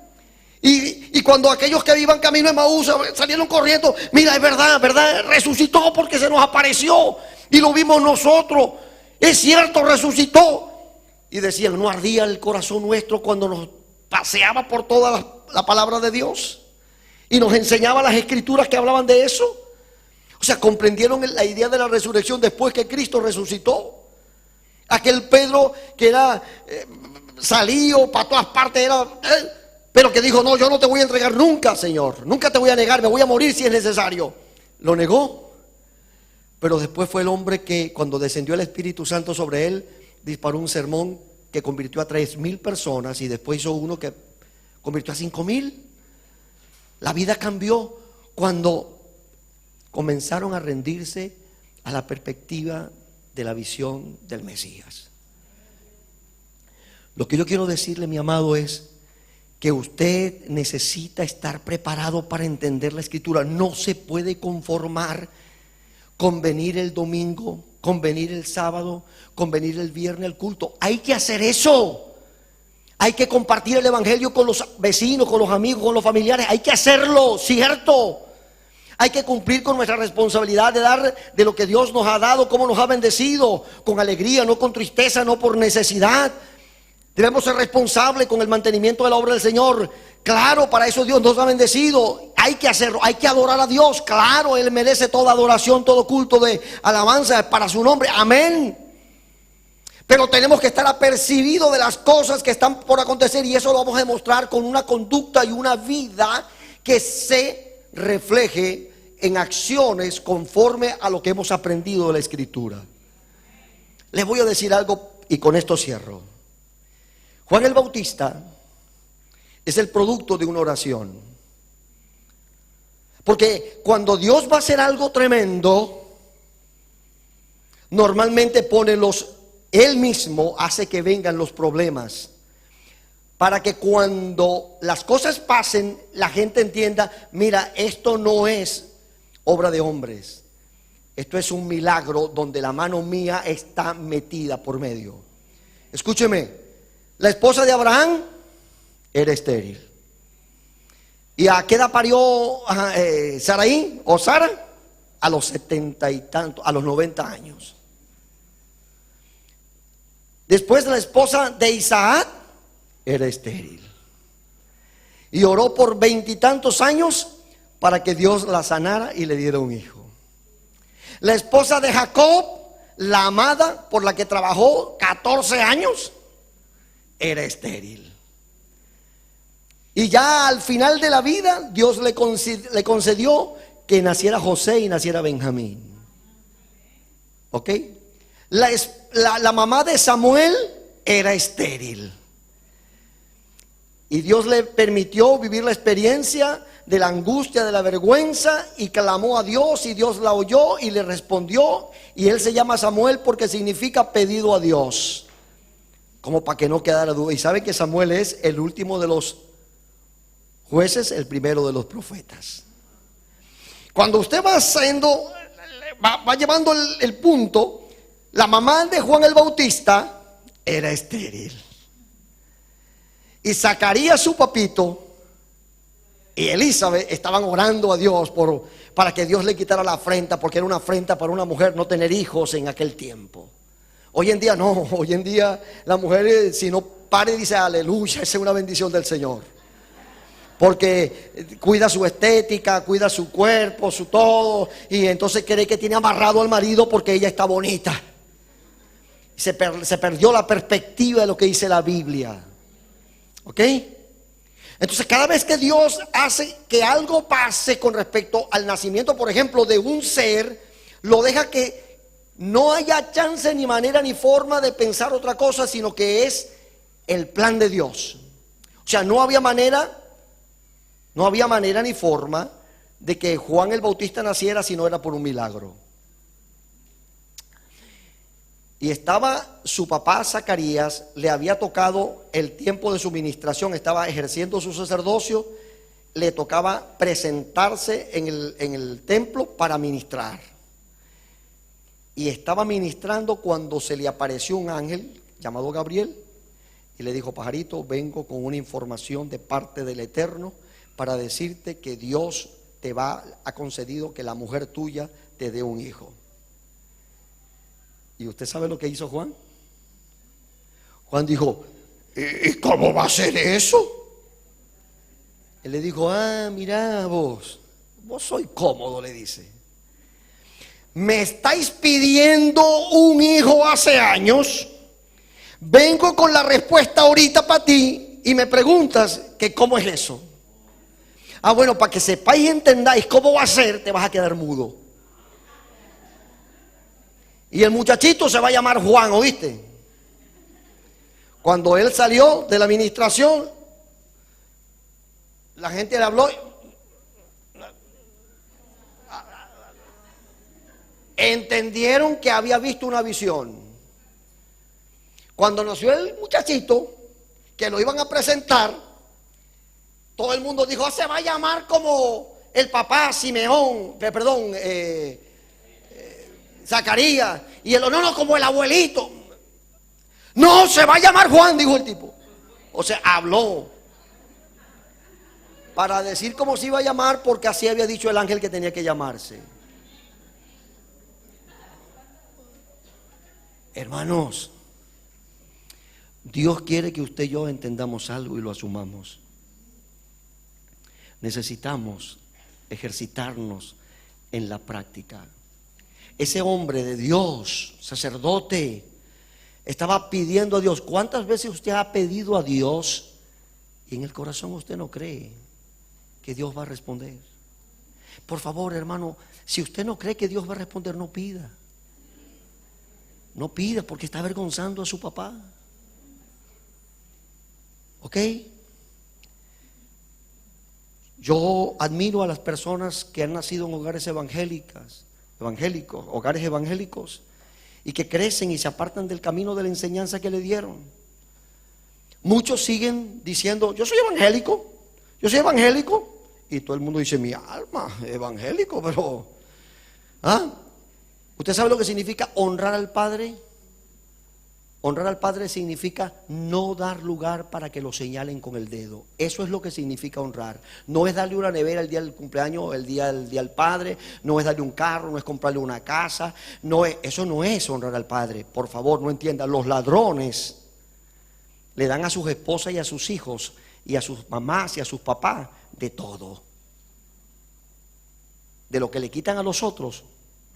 Y cuando aquellos que iban camino de Maús salieron corriendo, mira, es verdad, resucitó porque se nos apareció y lo vimos nosotros. Es cierto, resucitó. Y decían, ¿no ardía el corazón nuestro cuando nos paseaba por toda la palabra de Dios y nos enseñaba las escrituras que hablaban de eso? O sea, comprendieron la idea de la resurrección después que Cristo resucitó. Aquel Pedro que era salido para todas partes, pero que dijo, no, yo no te voy a entregar nunca, Señor, nunca te voy a negar, me voy a morir si es necesario. Lo negó. Pero después fue el hombre que, cuando descendió el Espíritu Santo sobre él, disparó un sermón que convirtió a 3,000 personas, y después hizo uno que convirtió a 5,000. La vida cambió cuando comenzaron a rendirse a la perspectiva de la visión del Mesías. Lo que yo quiero decirle, mi amado, es que usted necesita estar preparado para entender la Escritura. No se puede conformar con venir el domingo, con venir el sábado, con venir el viernes al culto. Hay que hacer eso. Hay que compartir el evangelio con los vecinos, con los amigos, con los familiares. Hay que hacerlo, ¿cierto? Hay que cumplir con nuestra responsabilidad de dar de lo que Dios nos ha dado, como nos ha bendecido, con alegría, no con tristeza, no por necesidad. Debemos ser responsables con el mantenimiento de la obra del Señor. Claro, para eso Dios nos ha bendecido. Hay que hacerlo, hay que adorar a Dios. Claro, Él merece toda adoración, todo culto de alabanza para su nombre. Amén. Pero tenemos que estar apercibidos de las cosas que están por acontecer, y eso lo vamos a demostrar con una conducta y una vida que se refleje en acciones conforme a lo que hemos aprendido de la Escritura. Les voy a decir algo y con esto cierro. Juan el Bautista es el producto de una oración. Porque cuando Dios va a hacer algo tremendo, normalmente Él mismo hace que vengan los problemas, para que cuando las cosas pasen, la gente entienda, mira, esto no es obra de hombres, esto es un milagro donde la mano mía está metida por medio. Escúcheme, la esposa de Abraham era estéril. ¿Y a qué edad parió Saraí o Sara? A los 70 y tantos, a los 90 años. Después la esposa de Isaac era estéril. Y oró por 20 y tantos años para que Dios la sanara y le diera un hijo. La esposa de Jacob, la amada por la que trabajó 14 años, era estéril. Y ya al final de la vida, Dios le concedió que naciera José y naciera Benjamín. ¿Ok? La mamá de Samuel era estéril. Y Dios le permitió vivir la experiencia de la angustia, de la vergüenza, y clamó a Dios, y Dios la oyó y le respondió. Y él se llama Samuel porque significa pedido a Dios. Como para que no quedara duda. Y sabe que Samuel es el último de los jueces, el primero de los profetas. Cuando usted va haciendo, va llevando el punto, la mamá de Juan el Bautista era estéril. Y Zacarías, su papito, y Elizabeth estaban orando a Dios para que Dios le quitara la afrenta, porque era una afrenta para una mujer no tener hijos en aquel tiempo. Hoy en día no, hoy en día la mujer, si no para y dice aleluya, esa es una bendición del Señor. Porque cuida su estética, cuida su cuerpo, su todo, y entonces cree que tiene amarrado al marido porque ella está bonita. Se perdió la perspectiva de lo que dice la Biblia. ¿Ok? Entonces cada vez que Dios hace que algo pase con respecto al nacimiento, por ejemplo, de un ser, lo deja que no haya chance ni manera ni forma de pensar otra cosa, sino que es el plan de Dios. O sea, no había manera ni forma de que Juan el Bautista naciera si no era por un milagro. Y estaba su papá Zacarías, le había tocado el tiempo de su ministración, estaba ejerciendo su sacerdocio, le tocaba presentarse en el templo para ministrar. Y estaba ministrando cuando se le apareció un ángel llamado Gabriel y le dijo: pajarito, vengo con una información de parte del Eterno para decirte que Dios ha concedido que la mujer tuya te dé un hijo. ¿Y usted sabe lo que hizo Juan? Juan dijo: ¿y cómo va a ser eso? Él le dijo: mira vos sois cómodo, le dice. Me estáis pidiendo un hijo hace años, vengo con la respuesta ahorita para ti y me preguntas que cómo es eso. Bueno, para que sepáis y entendáis cómo va a ser, te vas a quedar mudo. Y el muchachito se va a llamar Juan, ¿oíste? Cuando él salió de la administración, la gente le habló. Entendieron que había visto una visión. Cuando nació el muchachito, que lo iban a presentar, todo el mundo dijo: se va a llamar como el papá Simeón, Zacarías. Y él: no, como el abuelito. No, se va a llamar Juan, dijo el tipo. O sea, habló para decir cómo se iba a llamar, porque así había dicho el ángel que tenía que llamarse. Hermanos, Dios quiere que usted y yo entendamos algo y lo asumamos. Necesitamos ejercitarnos en la práctica. Ese hombre de Dios, sacerdote, estaba pidiendo a Dios. ¿Cuántas veces usted ha pedido a Dios y en el corazón usted no cree que Dios va a responder? Por favor, hermano, si usted no cree que Dios va a responder, no pida. No pida, porque está avergonzando a su papá. ¿Ok? Yo admiro a las personas que han nacido en hogares evangélicos, hogares evangélicos, y que crecen y se apartan del camino de la enseñanza que le dieron. Muchos siguen diciendo: yo soy evangélico, y todo el mundo dice: mi alma, evangélico, pero ¿usted sabe lo que significa honrar al Padre? Honrar al Padre significa no dar lugar para que lo señalen con el dedo. Eso es lo que significa honrar. No es darle una nevera el día del cumpleaños, el día del Padre. No es darle un carro, no es comprarle una casa. Eso no es honrar al Padre. Por favor, no entiendan. Los ladrones le dan a sus esposas y a sus hijos y a sus mamás y a sus papás de todo. De lo que le quitan a los otros,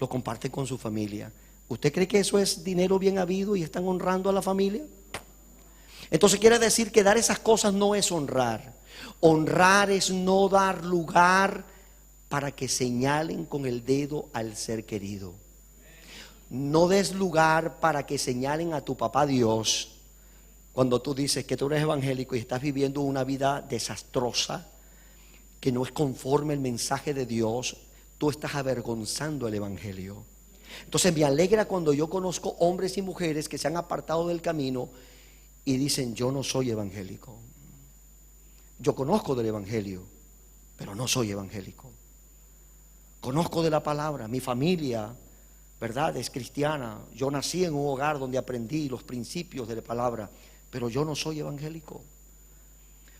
lo comparten con su familia. ¿Usted cree que eso es dinero bien habido y están honrando a la familia? Entonces quiere decir que dar esas cosas no es honrar. Honrar es no dar lugar para que señalen con el dedo al ser querido. No des lugar para que señalen a tu papá Dios cuando tú dices que tú eres evangélico y estás viviendo una vida desastrosa, que no es conforme al mensaje de Dios. Tú estás avergonzando el evangelio. Entonces me alegra cuando yo conozco hombres y mujeres que se han apartado del camino y dicen: yo no soy evangélico. Yo conozco del evangelio, pero no soy evangélico. Conozco de la palabra, mi familia, ¿verdad?, es cristiana. Yo nací en un hogar donde aprendí los principios de la palabra, pero yo no soy evangélico.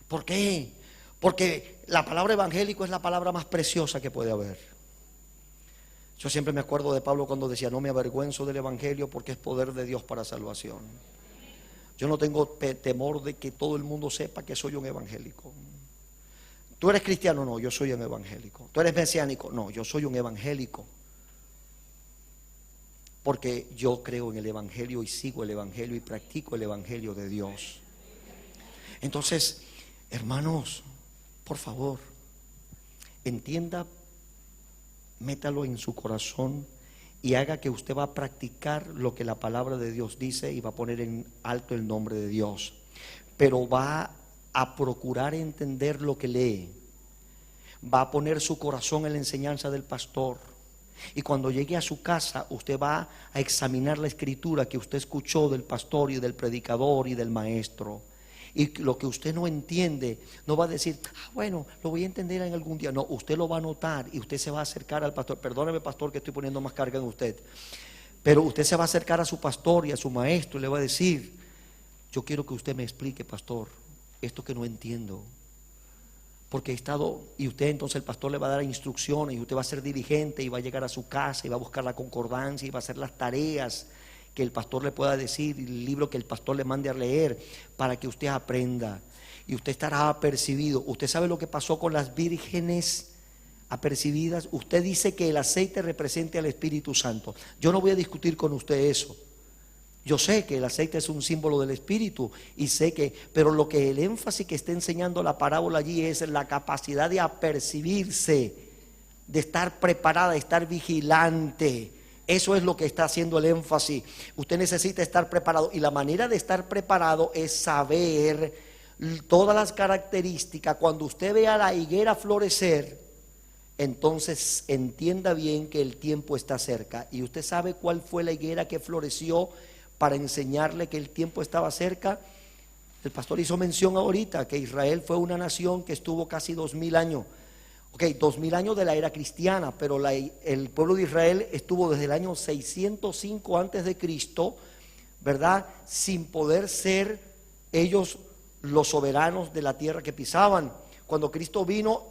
¿Por qué? Porque la palabra evangélico es la palabra más preciosa que puede haber. Yo siempre me acuerdo de Pablo cuando decía: no me avergüenzo del evangelio porque es poder de Dios para salvación. Yo no tengo temor de que todo el mundo sepa que soy un evangélico. ¿Tú eres cristiano? No, yo soy un evangélico. ¿Tú eres mesiánico? No, yo soy un evangélico. Porque yo creo en el evangelio y sigo el evangelio y practico el evangelio de Dios. Entonces, hermanos, por favor, entienda, métalo en su corazón y haga que usted va a practicar lo que la palabra de Dios dice y va a poner en alto el nombre de Dios. Pero va a procurar entender lo que lee. Va a poner su corazón en la enseñanza del pastor. Y cuando llegue a su casa, usted va a examinar la escritura que usted escuchó del pastor y del predicador y del maestro. Y lo que usted no entiende, no va a decir: bueno, lo voy a entender en algún día. No, usted lo va a notar y usted se va a acercar al pastor. Perdóneme, pastor, que estoy poniendo más carga en usted. Pero usted se va a acercar a su pastor y a su maestro y le va a decir: yo quiero que usted me explique, pastor, esto que no entiendo. Porque he estado, y usted entonces, el pastor le va a dar instrucciones y usted va a ser diligente y va a llegar a su casa y va a buscar la concordancia y va a hacer las tareas que el pastor le pueda decir, el libro que el pastor le mande a leer, para que usted aprenda. Y usted estará apercibido. Usted sabe lo que pasó con las vírgenes apercibidas. Usted dice que el aceite representa al Espíritu Santo. Yo no voy a discutir con usted eso. Yo sé que el aceite es un símbolo del Espíritu y sé que, pero lo que el énfasis que está enseñando la parábola allí es la capacidad de apercibirse, de estar preparada, de estar vigilante. Eso es lo que está haciendo el énfasis. Usted necesita estar preparado, y la manera de estar preparado es saber todas las características. Cuando usted vea la higuera florecer, entonces entienda bien que el tiempo está cerca. Y usted sabe cuál fue la higuera que floreció para enseñarle que el tiempo estaba cerca. El pastor hizo mención ahorita que Israel fue una nación que estuvo casi 2000 años. 2000 años de la era cristiana, pero el pueblo de Israel estuvo desde el año 605 antes de Cristo, ¿verdad?, sin poder ser ellos los soberanos de la tierra que pisaban. Cuando Cristo vino,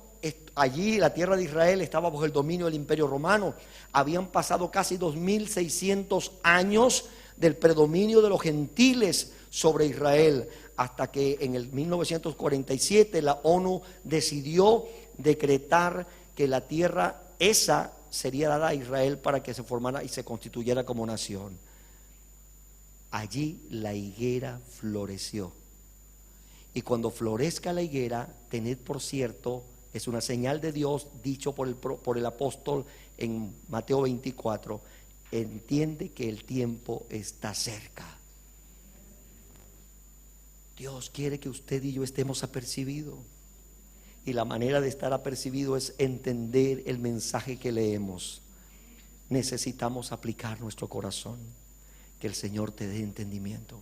allí la tierra de Israel estaba bajo el dominio del Imperio Romano. Habían pasado casi 2600 años del predominio de los gentiles sobre Israel, hasta que en el 1947 la ONU decidió decretar que la tierra esa sería dada a Israel para que se formara y se constituyera como nación. Allí la higuera floreció. Y cuando florezca la higuera, tened por cierto, es una señal de Dios dicho por el apóstol en Mateo 24, entiende que el tiempo está cerca. Dios quiere que usted y yo estemos apercibidos. Y la manera de estar apercibido es entender el mensaje que leemos. Necesitamos aplicar nuestro corazón. Que el Señor te dé entendimiento.